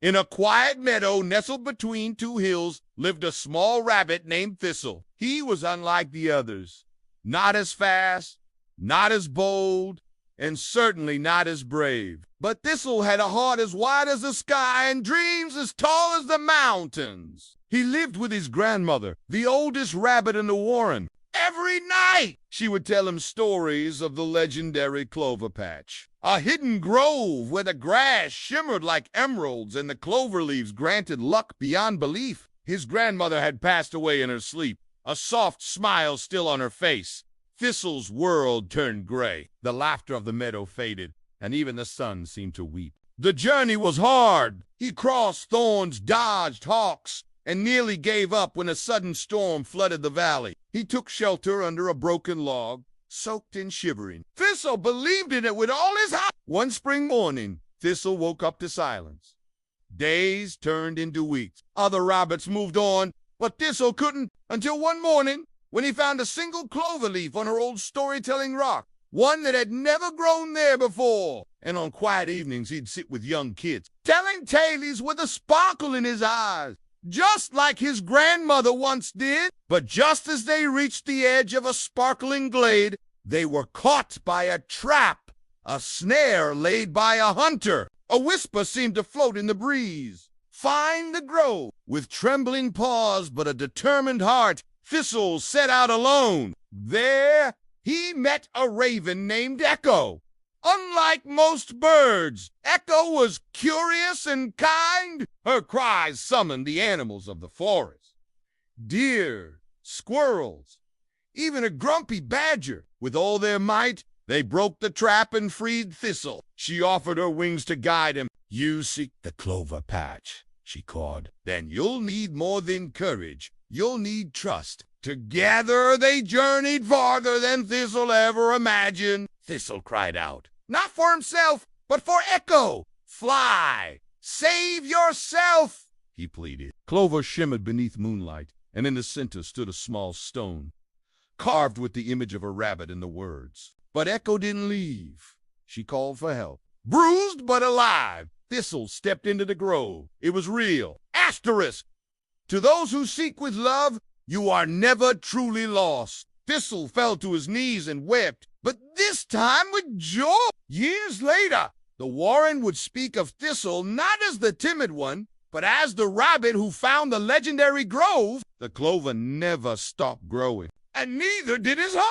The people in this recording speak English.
In a quiet meadow nestled between two hills lived a small rabbit named Thistle. He was unlike the others. Not as fast, not as bold, and certainly not as brave. But Thistle had a heart as wide as the sky and dreams as tall as the mountains. He lived with his grandmother, the oldest rabbit in the warren. Every night, she would tell him stories of the legendary clover patch, a hidden grove where the grass shimmered like emeralds and the clover leaves granted luck beyond belief. His grandmother had passed away in her sleep, a soft smile still on her face. Thistle's world turned gray. The laughter of the meadow faded, and even the sun seemed to weep. The journey was hard. He crossed thorns, dodged hawks, and nearly gave up when a sudden storm flooded the valley. He took shelter under a broken log, soaked and shivering. Thistle believed in it with all his heart. One spring morning, Thistle woke up to silence. Days turned into weeks. Other rabbits moved on, but Thistle couldn't until one morning when he found a single clover leaf on her old storytelling rock, one that had never grown there before. And on quiet evenings, he'd sit with young kids, telling tales with a sparkle in his eyes, just like his grandmother once did. But just as they reached the edge of a sparkling glade, they were caught by a trap, a snare laid by a hunter. A whisper seemed to float in the breeze. Find the grove. With trembling paws but a determined heart, Thistle set out alone. There he met a raven named Echo. Unlike most birds, Echo was curious and kind. Her cries summoned the animals of the forest. Deer, squirrels, even a grumpy badger. With all their might, they broke the trap and freed Thistle. She offered her wings to guide him. You seek the clover patch, she called. Then you'll need more than courage. You'll need trust. Together they journeyed farther than Thistle ever imagined. Thistle cried out, not for himself, but for Echo. Fly! Save yourself! He pleaded. Clover shimmered beneath moonlight, and in the center stood a small stone, carved with the image of a rabbit and the words. But Echo didn't leave. She called for help. Bruised but alive, Thistle stepped into the grove. It was real. Asterisk. To those who seek with love, you are never truly lost. Thistle fell to his knees and wept, but this time with joy. Years later, the warren would speak of Thistle not as the timid one, but as the rabbit who found the legendary grove. The clover never stopped growing, and neither did his heart.